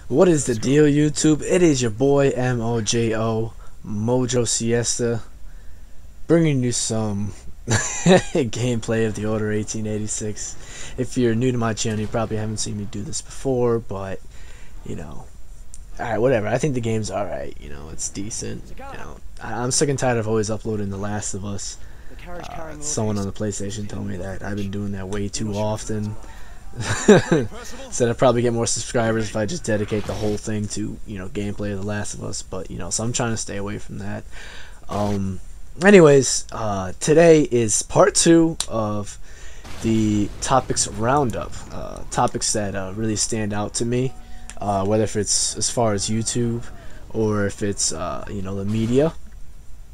What is the deal, YouTube? It is your boy MOJO, Mojo Siesta, bringing you some gameplay of the Order 1886. If you're new to my channel, you probably haven't seen me do this before, but, you know, alright, whatever. I think the game's alright, you know, it's decent. You know, I'm sick and tired of always uploading The Last of Us. Someone on the PlayStation told me that I've been doing that way too often. Said I'd probably get more subscribers if I just dedicate the whole thing to, you know, gameplay of The Last of Us, but, you know, so I'm trying to stay away from that. Anyways, today is part 2 of the topics roundup, topics that really stand out to me, whether if it's as far as YouTube or if it's, you know, the media.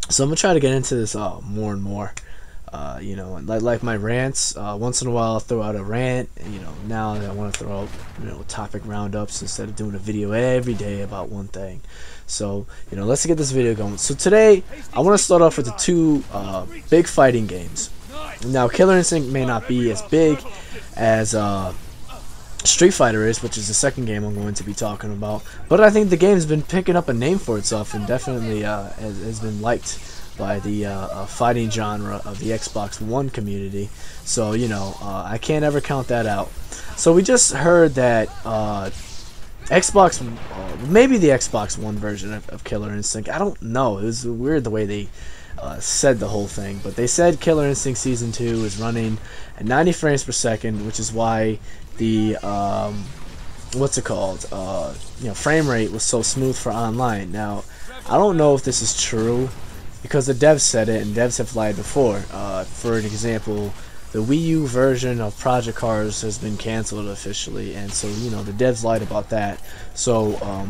So I'm gonna try to get into this more and more. You know, and like my rants, once in a while I'll throw out a rant, and, you know, now I want to throw out, you know, topic roundups instead of doing a video every day about one thing. So, you know, let's get this video going. So today I want to start off with the two big fighting games. Now, Killer Instinct may not be as big as Street Fighter is, which is the second game I'm going to be talking about, but I think the game's been picking up a name for itself and definitely has been liked by the fighting genre of the Xbox One community. So, you know, I can't ever count that out. So we just heard that maybe the Xbox One version of Killer Instinct, I don't know, it was weird the way they said the whole thing, but they said Killer Instinct Season 2 is running at 90 frames per second, which is why the what's it called, you know, frame rate was so smooth for online. Now, I don't know if this is true, because the devs said it, and devs have lied before. For an example, the Wii U version of Project Cars has been cancelled officially, and so, you know, the devs lied about that. So,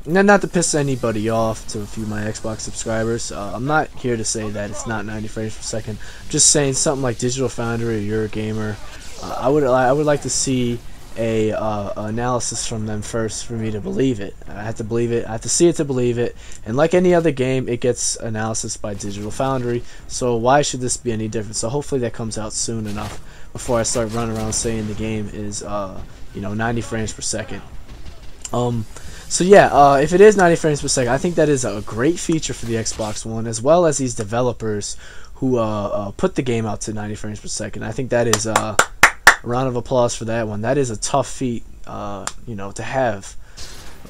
not to piss anybody off, to a few of my Xbox subscribers, I'm not here to say that it's not 90 frames per second. I'm just saying something like Digital Foundry or Eurogamer, I would like to see a analysis from them first for me to believe it. I have to believe it. I have to see it to believe it. And like any other game, it gets analysis by Digital Foundry. So why should this be any different? So hopefully that comes out soon enough before I start running around saying the game is, you know, 90 frames per second. So yeah, if it is 90 frames per second, I think that is a great feature for the Xbox One, as well as these developers who put the game out to 90 frames per second. I think that is a round of applause for that one. That is a tough feat, you know, to have,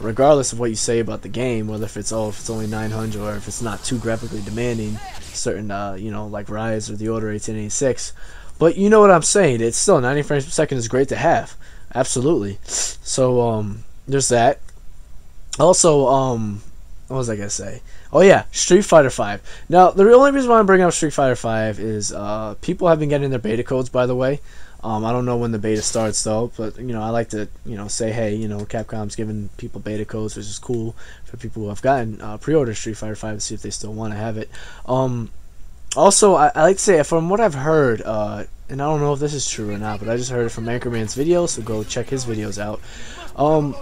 regardless of what you say about the game, whether if it's only 900 or if it's not too graphically demanding, certain you know, like Rise or the Order 1886. But you know what I'm saying, it's still 90 frames per second is great to have, absolutely. So there's that. Also, what was I gonna say? Oh yeah, Street Fighter 5. Now, the only reason why I'm bringing up Street Fighter 5 is people have been getting their beta codes, by the way. I don't know when the beta starts though, but, you know, I like to, you know, say, hey, you know, Capcom's giving people beta codes, which is cool for people who have gotten pre-order Street Fighter 5 to see if they still want to have it. Also, I like to say, from what I've heard, and I don't know if this is true or not, but I just heard it from Anchorman's video, so go check his videos out.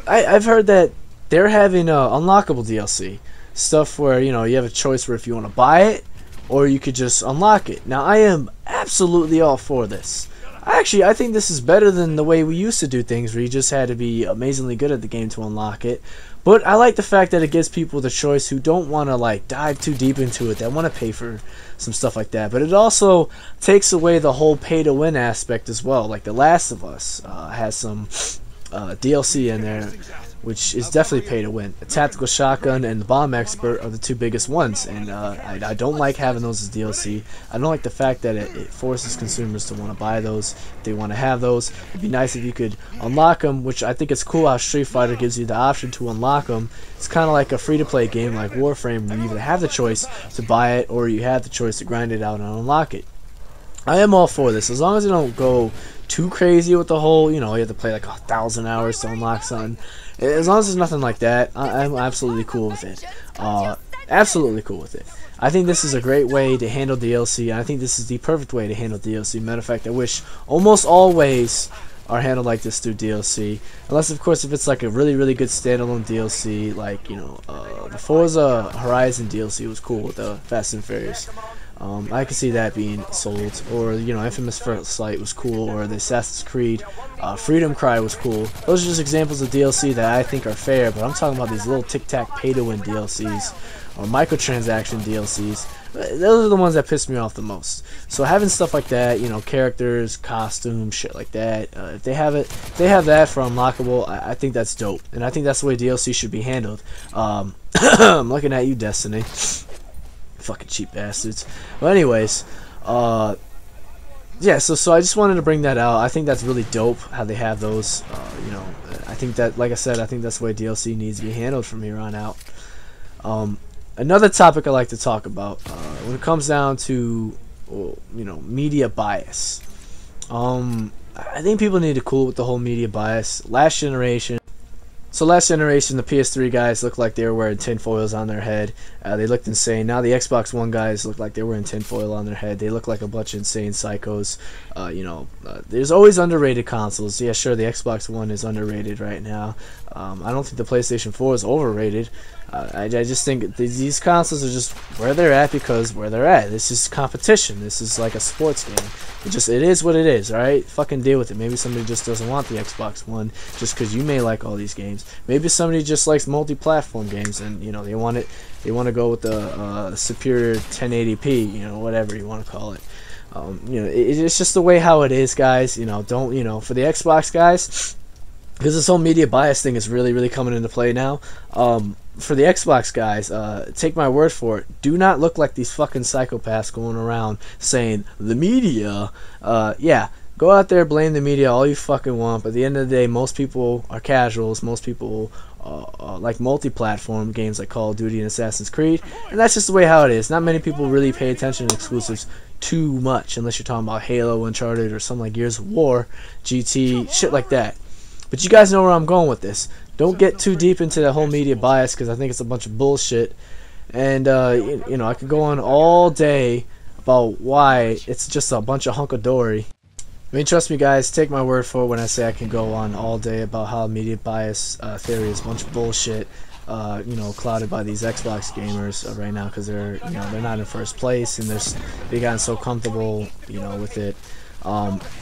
I've heard that they're having unlockable DLC stuff where, you know, you have a choice where if you want to buy it or you could just unlock it. Now, I am absolutely all for this. Actually, I think this is better than the way we used to do things, where you just had to be amazingly good at the game to unlock it. But I like the fact that it gives people the choice who don't want to, like, dive too deep into it, that want to pay for some stuff like that. But it also takes away the whole pay-to-win aspect as well. Like The Last of Us has some DLC in there, which is definitely pay to win. The Tactical Shotgun and the Bomb Expert are the two biggest ones, and I don't like having those as DLC. I don't like the fact that it forces consumers to want to buy those if they want to have those. It'd be nice if you could unlock them, which I think it's cool how Street Fighter gives you the option to unlock them. It's kind of like a free-to-play game like Warframe, where you either have the choice to buy it or you have the choice to grind it out and unlock it. I am all for this, as long as you don't go too crazy with the whole, you know, you have to play like 1,000 hours to unlock something. As long as there's nothing like that, I'm absolutely cool with it. Absolutely cool with it. I think this is a great way to handle DLC, and I think this is the perfect way to handle DLC. Matter of fact, I wish almost all ways are handled like this through DLC. Unless, of course, if it's like a really, really good standalone DLC, like, you know, the Forza Horizon DLC was cool with the Fast and Furious. I could see that being sold. Or, you know, Infamous First Light was cool, or the Assassin's Creed Freedom Cry was cool. Those are just examples of DLC that I think are fair, but I'm talking about these little tic-tac pay-to-win DLCs or microtransaction DLCs. Those are the ones that piss me off the most. So having stuff like that, you know, characters, costumes, shit like that, if they have it, if they have that for unlockable, I think that's dope, and I think that's the way DLC should be handled. I'm looking at you, Destiny. Fucking cheap bastards. But anyways, yeah, so I just wanted to bring that out. I think that's really dope how they have those. You know, I think that, like I said, I think that's the way DLC needs to be handled from here on out. Another topic I like to talk about when it comes down to, you know, media bias. I think people need to cool with the whole media bias. Last generation, the PS3 guys looked like they were wearing tinfoils on their head. They looked insane. Now the Xbox One guys look like they're wearing tinfoil on their head. They look like a bunch of insane psychos. You know, there's always underrated consoles. Yeah, sure, the Xbox One is underrated right now. I don't think the PlayStation 4 is overrated. I just think these consoles are just where they're at because where they're at. This is competition. This is like a sports game. It is what it is, alright? Fucking deal with it. Maybe somebody just doesn't want the Xbox One just because you may like all these games. Maybe somebody just likes multi-platform games and, you know, they want to go with the superior 1080p, you know, whatever you want to call it. You know, it's just the way how it is, guys. You know, don't, you know, for the Xbox guys, because this whole media bias thing is really coming into play now. For the Xbox guys, take my word for it. Do not look like these fucking psychopaths going around saying the media. Yeah, go out there, blame the media all you fucking want. But at the end of the day, most people are casuals. Most people like multi-platform games like Call of Duty and Assassin's Creed, and that's just the way how it is. Not many people really pay attention to exclusives too much, unless you're talking about Halo, Uncharted, or something like Gears of War, GT, shit like that. But you guys know where I'm going with this. Don't get too deep into the whole media bias because I think it's a bunch of bullshit. And, you know, I could go on all day about why it's just a bunch of hunkadory. I mean, trust me, guys, take my word for it when I say I can go on all day about how media bias theory is a bunch of bullshit. You know, clouded by these Xbox gamers right now because they're, you know, they're not in first place and they gotten so comfortable, you know, with it.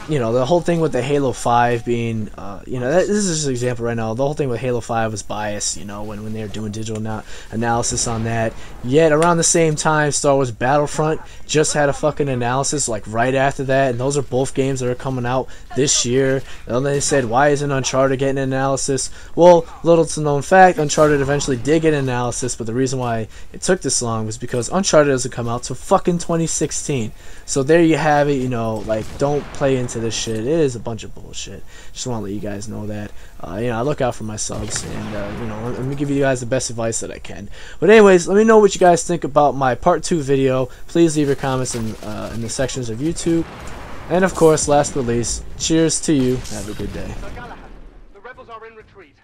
You know, the whole thing with the Halo 5 being, you know, this is just an example right now. The whole thing with Halo 5 was biased, you know, when they were doing digital analysis on that. Yet, around the same time, Star Wars Battlefront just had a fucking analysis, like, right after that. And those are both games that are coming out this year. And then they said, why isn't Uncharted getting an analysis? Well, little to known fact, Uncharted eventually did get an analysis, but the reason why it took this long was because Uncharted doesn't come out till fucking 2016. So there you have it, you know, like, don't play into this shit. It is a bunch of bullshit. Just want to let you guys know that. You know, I look out for my subs, and you know, let me give you guys the best advice that I can. But anyways, let me know what you guys think about my part 2 video. Please leave your comments in the sections of YouTube. And of course, last but least, cheers to you. Have a good day. The rebels are in retreat.